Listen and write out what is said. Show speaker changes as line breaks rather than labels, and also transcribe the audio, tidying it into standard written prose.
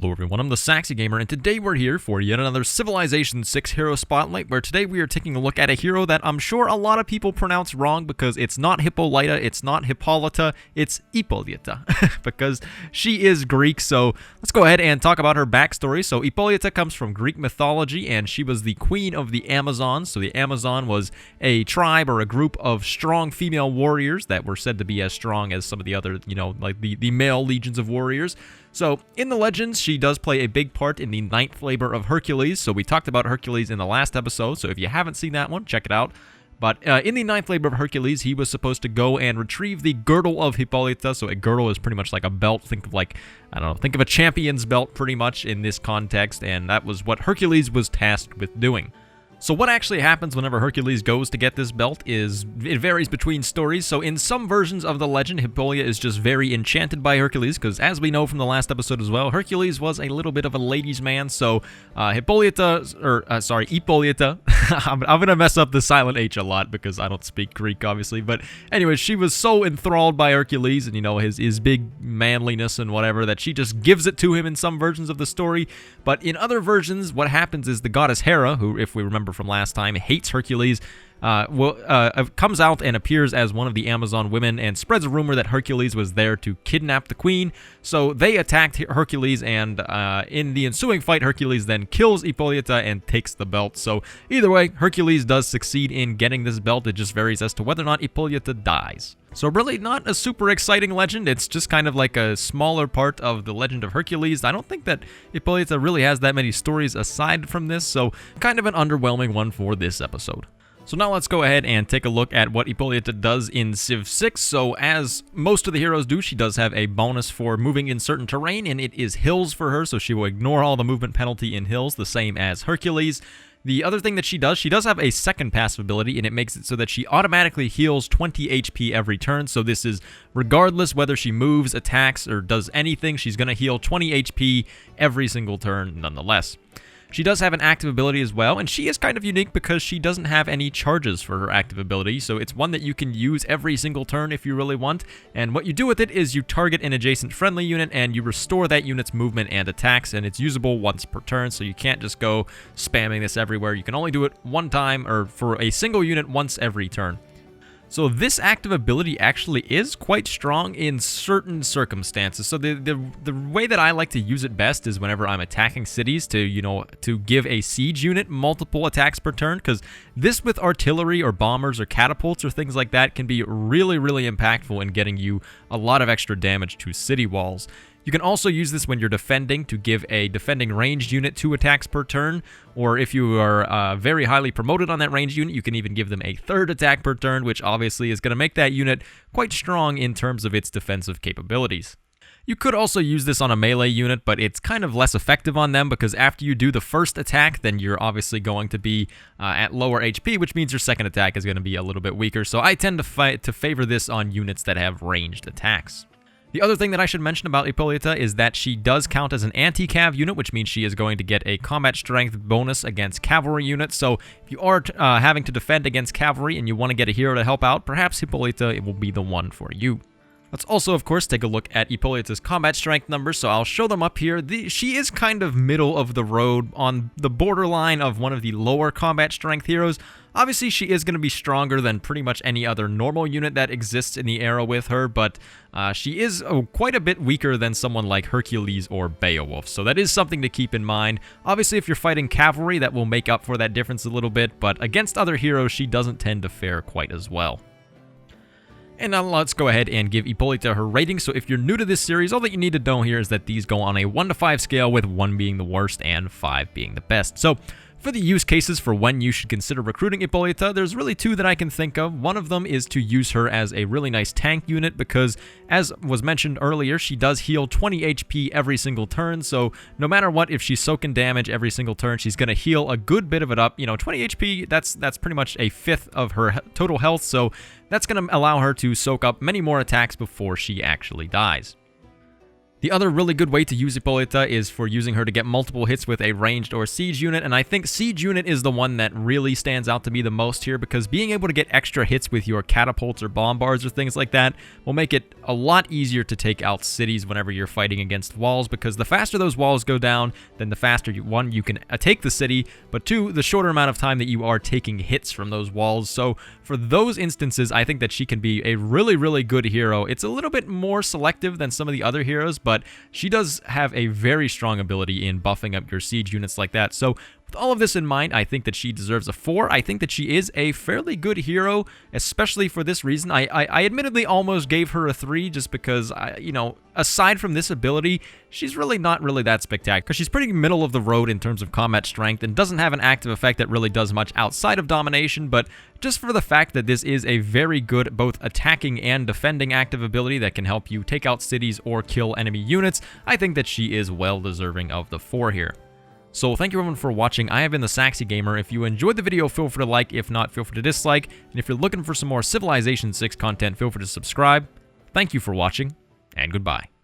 Hello everyone, I'm the Saxy Gamer, and today we're here for yet another Civilization 6 Hero Spotlight, where today we are taking a look at a hero that I'm sure a lot of people pronounce wrong because it's not Hippolyta, it's not Hippolyta, it's Hippolyta, because she is Greek. So let's go ahead and talk about her backstory. So Hippolyta comes from Greek mythology, and she was the queen of the Amazons. So the Amazon was a tribe or a group of strong female warriors that were said to be as strong as some of the other, like the male legions of warriors. So, in the legends, she does play a big part in the ninth labor of Hercules. So, we talked about Hercules in the last episode. So, if you haven't seen that one, check it out. But in the ninth labor of Hercules, he was supposed to go and retrieve the girdle of Hippolyta. So, a girdle is pretty much like a belt. Think of a champion's belt pretty much in this context. And that was what Hercules was tasked with doing. So what actually happens whenever Hercules goes to get this belt is, it varies between stories. So in some versions of the legend, Hippolyta is just very enchanted by Hercules, because as we know from the last episode as well, Hercules was a little bit of a ladies' man. So Hippolyta, I'm going to mess up the silent H a lot because I don't speak Greek, obviously. But anyway, she was so enthralled by Hercules and, his big manliness and whatever, that she just gives it to him in some versions of the story. But in other versions, what happens is the goddess Hera, who, if we remember from last time, hates Hercules, comes out and appears as one of the Amazon women and spreads a rumor that Hercules was there to kidnap the queen. So they attacked Hercules, and in the ensuing fight, Hercules then kills Hippolyta and takes the belt. So either way, Hercules does succeed in getting this belt. It just varies as to whether or not Hippolyta dies. So really not a super exciting legend. It's just kind of like a smaller part of the legend of Hercules. I don't think that Hippolyta really has that many stories aside from this, so kind of an underwhelming one for this episode. So now let's go ahead and take a look at what Hippolyta does in Civ 6. So as most of the heroes do, she does have a bonus for moving in certain terrain, and it is hills for her, so she will ignore all the movement penalty in hills, the same as Hercules. The other thing that she does have a second passive ability, and it makes it so that she automatically heals 20 HP every turn. So this is regardless whether she moves, attacks, or does anything, she's going to heal 20 HP every single turn nonetheless. She does have an active ability as well, and she is kind of unique because she doesn't have any charges for her active ability, so it's one that you can use every single turn if you really want, and what you do with it is you target an adjacent friendly unit and you restore that unit's movement and attacks, and it's usable once per turn, so you can't just go spamming this everywhere. You can only do it one time, or for a single unit once every turn. So this active ability actually is quite strong in certain circumstances. So the way that I like to use it best is whenever I'm attacking cities to give a siege unit multiple attacks per turn, because this with artillery or bombers or catapults or things like that can be really, really impactful in getting you a lot of extra damage to city walls. You can also use this when you're defending to give a defending ranged unit 2 attacks per turn, or if you are very highly promoted on that ranged unit, you can even give them a 3rd attack per turn, which obviously is going to make that unit quite strong in terms of its defensive capabilities. You could also use this on a melee unit, but it's kind of less effective on them because after you do the first attack, then you're obviously going to be at lower HP, which means your second attack is going to be a little bit weaker. So I tend to favor this on units that have ranged attacks. The other thing that I should mention about Hippolyta is that she does count as an anti-cav unit, which means she is going to get a combat strength bonus against cavalry units. So if you are having to defend against cavalry and you want to get a hero to help out, perhaps Hippolyta will be the one for you. Let's also, of course, take a look at Hippolyta's combat strength numbers, so I'll show them up here. She is kind of middle of the road, on the borderline of one of the lower combat strength heroes. Obviously, she is going to be stronger than pretty much any other normal unit that exists in the era with her, but she is quite a bit weaker than someone like Hercules or Beowulf, so that is something to keep in mind. Obviously, if you're fighting cavalry, that will make up for that difference a little bit, but against other heroes, she doesn't tend to fare quite as well. And now let's go ahead and give Hippolyta her rating. So if you're new to this series, all that you need to know here is that these go on a 1 to 5 scale, with 1 being the worst and 5 being the best. So for the use cases for when you should consider recruiting Hippolyta, there's really 2 that I can think of. One of them is to use her as a really nice tank unit because, as was mentioned earlier, she does heal 20 HP every single turn, so no matter what, if she's soaking damage every single turn, she's going to heal a good bit of it up. 20 HP, that's pretty much a 5th of her total health, so that's going to allow her to soak up many more attacks before she actually dies. The other really good way to use Hippolyta is for using her to get multiple hits with a ranged or siege unit, and I think siege unit is the one that really stands out to me the most here, because being able to get extra hits with your catapults or bombards or things like that will make it a lot easier to take out cities whenever you're fighting against walls, because the faster those walls go down, then the faster you can take the city, but two, the shorter amount of time that you are taking hits from those walls. So for those instances, I think that she can be a really, really good hero. It's a little bit more selective than some of the other heroes, but she does have a very strong ability in buffing up your siege units like that. So with all of this in mind, I think that she deserves a 4. I think that she is a fairly good hero, especially for this reason. I admittedly almost gave her a 3 just because, aside from this ability, she's really not that spectacular, because she's pretty middle of the road in terms of combat strength and doesn't have an active effect that really does much outside of domination, but just for the fact that this is a very good both attacking and defending active ability that can help you take out cities or kill enemy units, I think that she is well deserving of the 4 here. So thank you everyone for watching. I have been the Saxy Gamer. If you enjoyed the video, feel free to like. If not, feel free to dislike. And if you're looking for some more Civilization 6 content, feel free to subscribe. Thank you for watching, and goodbye.